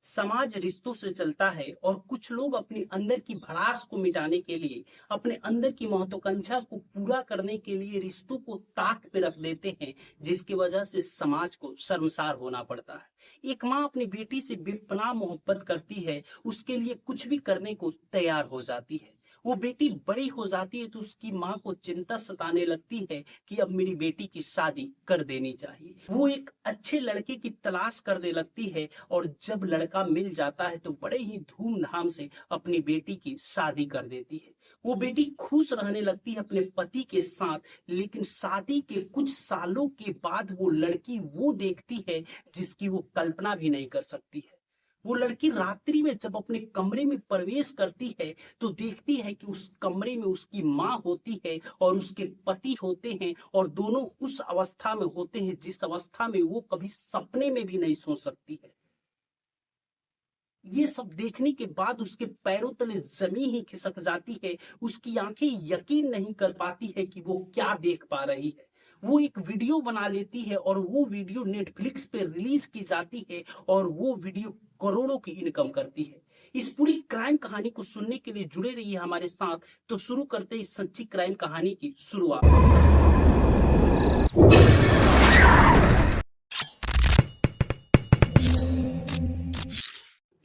समाज रिश्तों से चलता है और कुछ लोग अपने अंदर की भड़ास को मिटाने के लिए, अपने अंदर की महत्वाकांक्षा को पूरा करने के लिए रिश्तों को ताक पे रख देते हैं, जिसकी वजह से समाज को शर्मसार होना पड़ता है। एक माँ अपनी बेटी से बेपनाह मोहब्बत करती है, उसके लिए कुछ भी करने को तैयार हो जाती है। वो बेटी बड़ी हो जाती है तो उसकी माँ को चिंता सताने लगती है कि अब मेरी बेटी की शादी कर देनी चाहिए। वो एक अच्छे लड़के की तलाश करने लगती है और जब लड़का मिल जाता है तो बड़े ही धूमधाम से अपनी बेटी की शादी कर देती है। वो बेटी खुश रहने लगती है अपने पति के साथ, लेकिन शादी के कुछ सालों के बाद वो लड़की वो देखती है जिसकी वो कल्पना भी नहीं कर सकती है। वो लड़की रात्रि में जब अपने कमरे में प्रवेश करती है तो देखती है कि उस कमरे में उसकी माँ होती है और उसके पति होते हैं, और दोनों उस अवस्था में होते हैं जिस अवस्था में वो कभी सपने में भी नहीं सोच सकती है। ये सब देखने के बाद उसके पैरों तले जमीन ही खिसक जाती है। उसकी आंखें यकीन नहीं कर पाती है कि वो क्या देख पा रही है। वो एक वीडियो बना लेती है और वो वीडियो नेटफ्लिक्स पे रिलीज की जाती है और वो वीडियो करोड़ों की इनकम करती है। इस पूरी क्राइम कहानी को सुनने के लिए जुड़े रहिए हमारे साथ। तो शुरू करते हैं इस सच्ची क्राइम कहानी की शुरुआत।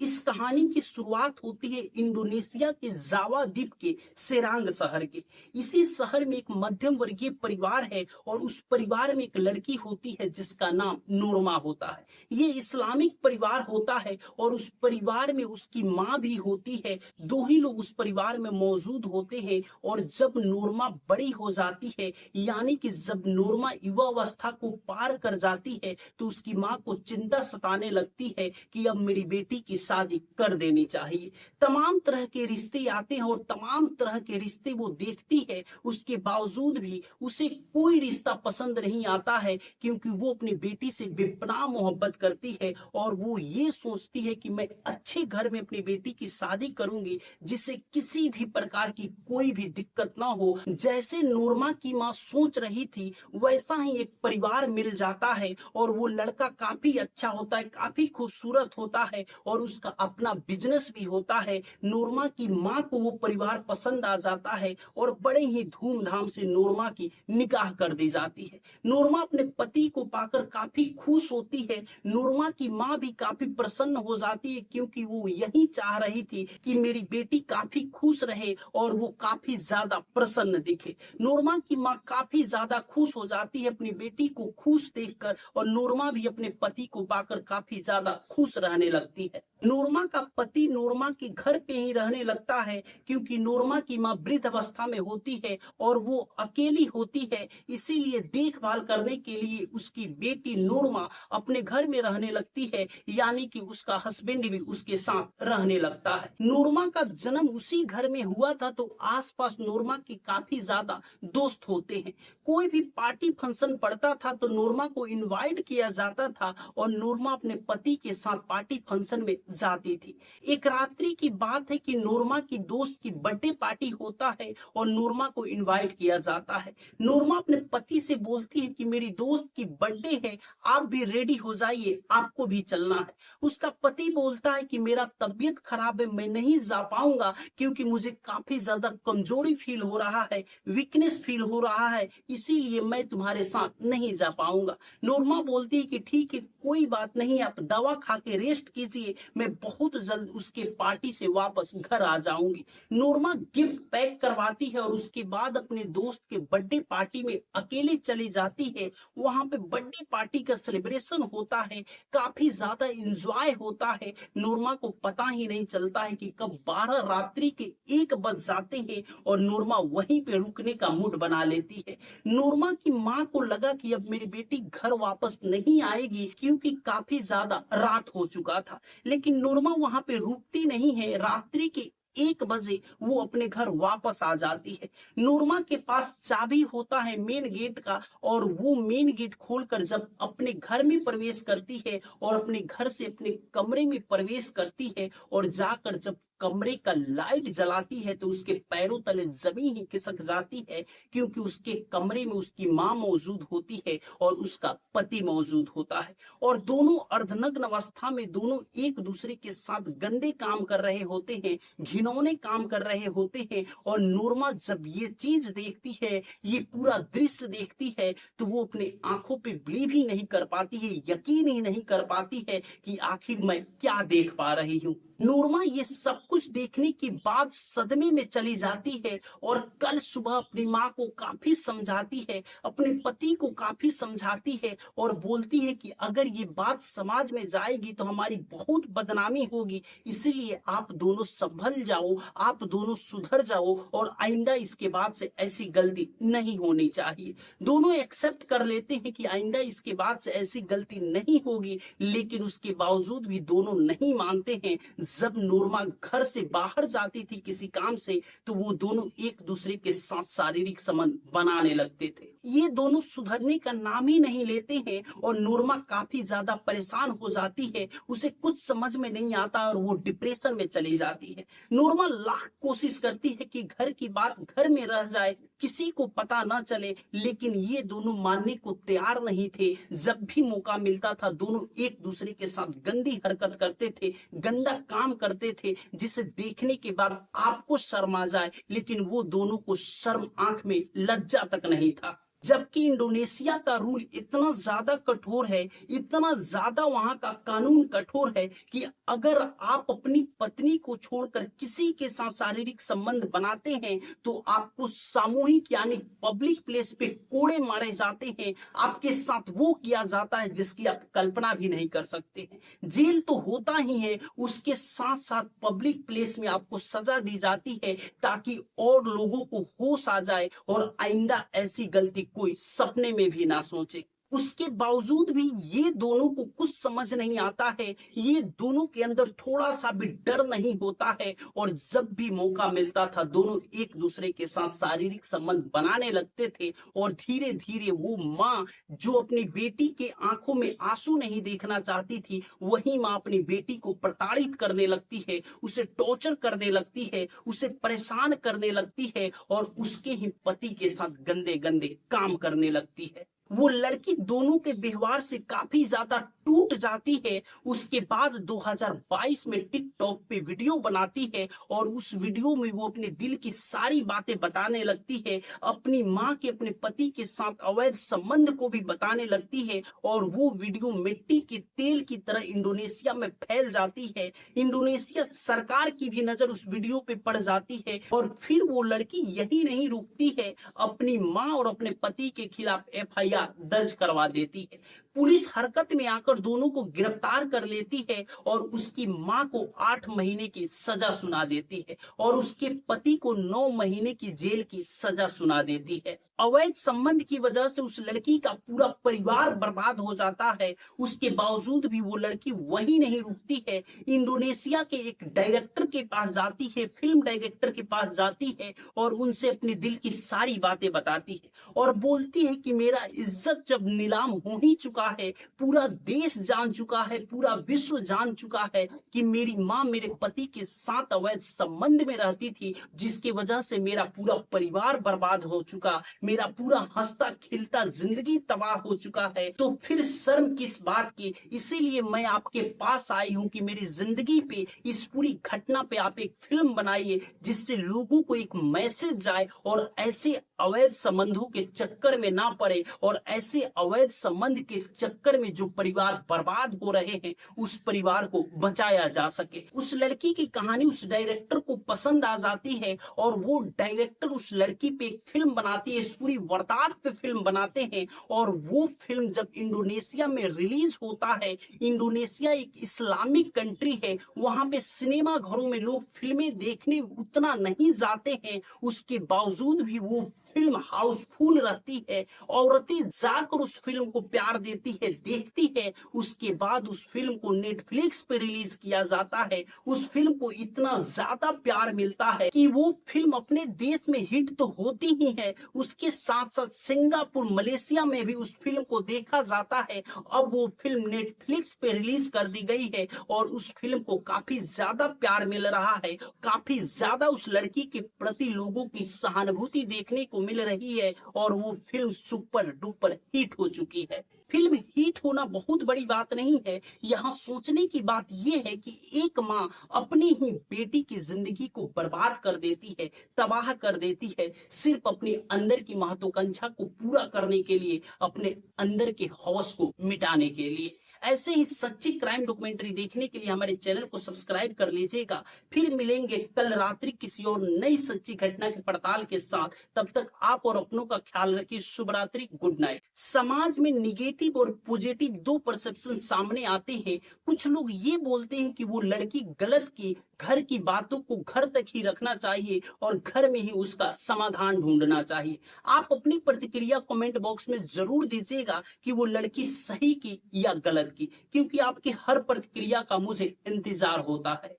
इस कहानी की शुरुआत होती है इंडोनेशिया के जावा द्वीप के सेरांग शहर के। इसी शहर में एक मध्यम वर्गीय परिवार है और उस परिवार में एक लड़की होती है जिसका नाम नोरमा होता है। ये इस्लामिक परिवार होता है और उस परिवार में उसकी माँ भी होती है। दो ही लोग उस परिवार में मौजूद होते हैं। और जब नोरमा बड़ी हो जाती है, यानी कि जब नोरमा युवा अवस्था को पार कर जाती है, तो उसकी माँ को चिंता सताने लगती है कि अब मेरी बेटी की शादी कर देनी चाहिए। तमाम तरह के रिश्ते आते हैं और तमाम तरह के रिश्ते वो देखती है, उसके बावजूद भी उसे कोई रिश्ता पसंद नहीं आता है, क्योंकि वो अपनी बेटी से बेपनाह मोहब्बत करती है और वो ये सोचती है कि मैं अच्छे घर में अपनी बेटी की शादी करूंगी जिससे किसी भी प्रकार की कोई भी दिक्कत ना हो। जैसे नूरमा की माँ सोच रही थी वैसा ही एक परिवार मिल जाता है और वो लड़का काफी अच्छा होता है, काफी खूबसूरत होता है और उसका अपना बिजनेस भी होता है। नूरमा की माँ को वो परिवार पसंद आ जाता है और बड़े ही धूमधाम से नूरमा की निकाह कर दी जाती है। नूरमा अपने पति को पाकर काफी खुश होती है। नूरमा की माँ भी काफी प्रसन्न हो जाती है, क्योंकि वो यही चाह रही थी कि मेरी बेटी काफी खुश रहे और वो काफी ज्यादा प्रसन्न दिखे। नूरमा की माँ काफी ज्यादा खुश हो जाती है अपनी बेटी को खुश देखकर, और नूरमा भी अपने पति को पाकर काफी ज्यादा खुश रहने लगती है। नूरमा का पति नूरमा के घर पे ही रहने लगता है, क्योंकि नूरमा की माँ वृद्ध अवस्था में होती है और वो अकेली होती है। इसीलिए देखभाल करने के लिए उसकी बेटी नूरमा अपने घर में रहने लगती है, यानी कि उसका हस्बैंड भी उसके साथ रहने लगता है। नूरमा का जन्म उसी घर में हुआ था, तो आसपास नूरमा के काफी ज्यादा दोस्त होते हैं। कोई भी पार्टी फंक्शन पड़ता था तो नूरमा को इनवाइट किया जाता था और नूरमा अपने पति के साथ पार्टी फंक्शन में जाती थी। एक रात्रि की बात है कि नूरमा की दोस्त की बर्थडे पार्टी होता है और नूरमा को इनवाइट किया जाता है। नूरमा अपने पति से बोलती है कि मेरी दोस्त की बर्थडे है, आप भी रेडी हो जाइए, आपको भी चलना है। उसका पति बोलता है कि मेरा तबीयत खराब है, मैं नहीं जा पाऊंगा, क्योंकि मुझे काफी ज्यादा कमजोरी फील हो रहा है, वीकनेस फील हो रहा है, इसीलिए मैं तुम्हारे साथ नहीं जा पाऊंगा। नूरमा बोलती है कि ठीक है, कोई बात नहीं, आप दवा खा के रेस्ट कीजिए, मैं बहुत जल्द उसके पार्टी से वापस घर आ जाऊंगी। नूरमा गिफ्ट पैक करवाती है और उसके बाद अपने दोस्त के बर्थडे पार्टी में अकेले चली जाती है। वहां पे बर्थडे पार्टी का सेलिब्रेशन होता है, काफी ज्यादा एंजॉय होता है। नूरमा को पता ही नहीं चलता है कि कब 12 रात्रि के 1 बज जाते हैं और नूरमा वहीं पे रुकने का मूड बना लेती है। नूरमा की माँ को लगा कि अब मेरी बेटी घर वापस नहीं आएगी, क्योंकि काफी ज्यादा रात हो चुका था। लेकिन नूरमा वहां पे रुकती नहीं है। रात्रि के 1 बजे वो अपने घर वापस आ जाती है। नूरमा के पास चाबी होता है मेन गेट का, और वो मेन गेट खोलकर जब अपने घर में प्रवेश करती है और अपने घर से अपने कमरे में प्रवेश करती है और जाकर जब कमरे का लाइट जलाती है तो उसके पैरों तले जमीन ही खिसक जाती है, क्योंकि उसके कमरे में उसकी मां मौजूद होती है और उसका पति मौजूद होता है। और दोनों अर्धनग्न अवस्था में दोनों एक दूसरे के साथ गंदे काम कर रहे होते हैं, घिनौने काम कर रहे होते हैं। और नूरमा जब ये चीज देखती है, ये पूरा दृश्य देखती है, तो वो अपने आंखों पे बिलीव ही नहीं कर पाती है, यकीन ही नहीं कर पाती है कि आखिर मैं क्या देख पा रही हूँ। नूरमा ये सब कुछ देखने के बाद सदमे में चली जाती है और कल सुबह अपनी माँ को काफी समझाती है, अपने पति को काफी समझाती है और बोलती है कि अगर ये बात समाज में जाएगी तो हमारी बहुत बदनामी होगी, इसीलिए आप दोनों संभल जाओ, आप दोनों सुधर जाओ और आइंदा इसके बाद से ऐसी गलती नहीं होनी चाहिए। दोनों एक्सेप्ट कर लेते हैं कि आइंदा इसके बाद से ऐसी गलती नहीं होगी, लेकिन उसके बावजूद भी दोनों नहीं मानते हैं। जब नूरमा घर से बाहर जाती थी किसी काम से, तो वो दोनों एक दूसरे के साथ शारीरिक संबंध बनाने लगते थे। ये दोनों सुधरने का नाम ही नहीं लेते हैं और नूरमा काफी ज्यादा परेशान हो जाती है, उसे कुछ समझ में नहीं आता और वो डिप्रेशन में चली जाती है। नूरमा लाख कोशिश करती है कि घर की बात घर में रह जाए, किसी को पता ना चले, लेकिन ये दोनों मानने को तैयार नहीं थे। जब भी मौका मिलता था दोनों एक दूसरे के साथ गंदी हरकत करते थे, गंदा काम करते थे, जिसे देखने के बाद आपको शर्म आ जाए, लेकिन वो दोनों को शर्म आंख में लज्जा तक नहीं था। जबकि इंडोनेशिया का रूल इतना ज्यादा कठोर है, इतना ज्यादा वहां का कानून कठोर है कि अगर आप अपनी पत्नी को छोड़कर किसी के साथ शारीरिक संबंध बनाते हैं तो आपको सामूहिक यानी पब्लिक प्लेस पे कोड़े मारे जाते हैं, आपके साथ वो किया जाता है जिसकी आप कल्पना भी नहीं कर सकते हैं। जेल तो होता ही है, उसके साथ साथ पब्लिक प्लेस में आपको सजा दी जाती है ताकि और लोगों को होश आ जाए और आइंदा ऐसी गलती कोई सपने में भी ना सोचे। उसके बावजूद भी ये दोनों को कुछ समझ नहीं आता है, ये दोनों के अंदर थोड़ा सा भी डर नहीं होता है और जब भी मौका मिलता था दोनों एक दूसरे के साथ शारीरिक संबंध बनाने लगते थे। और धीरे धीरे वो माँ जो अपनी बेटी के आंखों में आंसू नहीं देखना चाहती थी, वही माँ अपनी बेटी को प्रताड़ित करने लगती है, उसे टॉर्चर करने लगती है, उसे परेशान करने लगती है और उसके ही पति के साथ गंदे गंदे काम करने लगती है। वो लड़की दोनों के व्यवहार से काफी ज्यादा टूट जाती है। उसके बाद 2022 में टिकटॉक पे वीडियो बनाती है और उस वीडियो में वो अपने दिल की सारी बातें बताने लगती है, अपनी माँ के अपने पति के साथ अवैध संबंध को भी बताने लगती है और वो वीडियो मिट्टी के तेल की तरह इंडोनेशिया में फैल जाती है। इंडोनेशिया सरकार की भी नजर उस वीडियो पे पड़ जाती है और फिर वो लड़की यही नहीं रुकती है, अपनी माँ और अपने पति के खिलाफ एफआईआर दर्ज करवा देती है। पुलिस हरकत में आकर दोनों को गिरफ्तार कर लेती है और उसकी मां को 8 महीने की सजा सुना देती है और उसके पति को 9 महीने की जेल की सजा सुना देती है। अवैध संबंध की वजह से उस लड़की का पूरा परिवार बर्बाद हो जाता है। उसके बावजूद भी वो लड़की वही नहीं रुकती है, इंडोनेशिया के एक डायरेक्टर के पास जाती है, फिल्म डायरेक्टर के पास जाती है और उनसे अपने दिल की सारी बातें बताती है और बोलती है कि मेरा इज्जत जब नीलाम हो ही चुका है, पूरा देश जान चुका है, पूरा विश्व जान चुका है कि मेरी मां मेरे पति के साथ अवैध संबंध में रहती थी, जिसकी वजह से मेरा पूरा परिवार बर्बाद हो चुका, मेरा पूरा हंसता खिलता जिंदगी तबाह हो चुका है, तो फिर शर्म किस बात की। इसीलिए मैं आपके पास आई हूं कि मेरी जिंदगी पे इस पूरी घटना पे आप एक फिल्म बनाइए जिससे लोगों को एक मैसेज जाए और ऐसे अवैध संबंधों के चक्कर में ना पड़े और ऐसे अवैध संबंध के चक्कर में जो परिवार बर्बाद हो रहे हैं उस परिवार को बचाया जा सके। उस लड़की की कहानी उस डायरेक्टर को पसंद आ जाती है और वो डायरेक्टर उस लड़की पे एक फिल्म बनाती है, इस पूरी वारदात पे फिल्म बनाते हैं और वो फिल्म जब इंडोनेशिया में रिलीज होता है, इंडोनेशिया एक इस्लामिक कंट्री है, वहां पे सिनेमा घरों में लोग फिल्में देखने उतना नहीं जाते हैं, उसके बावजूद भी वो फिल्म हाउसफुल रहती है, औरतें जाकर उस फिल्म को प्यार देती सुनती है, देखती है, उसके बाद उस फिल्म को नेटफ्लिक्स पे रिलीज किया जाता है। उस फिल्म को इतना ज्यादा प्यार मिलता है कि वो फिल्म अपने देश में हिट तो होती ही है, उसके साथ साथ सिंगापुर, मलेशिया में भी उस फिल्म को देखा जाता है। अब वो फिल्म नेटफ्लिक्स पे रिलीज कर दी गई है और उस फिल्म को काफी ज्यादा प्यार मिल रहा है, काफी ज्यादा उस लड़की के प्रति लोगों की सहानुभूति देखने को मिल रही है और वो फिल्म सुपर डुपर हिट हो चुकी है। फिल्म हिट होना बहुत बड़ी बात नहीं है, यहाँ सोचने की बात यह है कि एक माँ अपनी ही बेटी की जिंदगी को बर्बाद कर देती है, तबाह कर देती है, सिर्फ अपने अंदर की महत्वाकांक्षा को पूरा करने के लिए, अपने अंदर के हौस को मिटाने के लिए। ऐसे ही सच्ची क्राइम डॉक्यूमेंट्री देखने के लिए हमारे चैनल को सब्सक्राइब कर लीजिएगा। फिर मिलेंगे कल रात्रि किसी और नई सच्ची घटना की पड़ताल के साथ। तब तक आप और अपनों का ख्याल रखिए। शुभ रात्रि, गुड नाइट। समाज में निगेटिव और पॉजिटिव दो परसेप्शन सामने आते हैं। कुछ लोग ये बोलते हैं कि वो लड़की गलत की, घर की बातों को घर तक ही रखना चाहिए और घर में ही उसका समाधान ढूंढना चाहिए। आप अपनी प्रतिक्रिया कमेंट बॉक्स में जरूर दीजिएगा कि वो लड़की सही की या गलत की, क्योंकि आपकी हर प्रतिक्रिया का मुझे इंतजार होता है।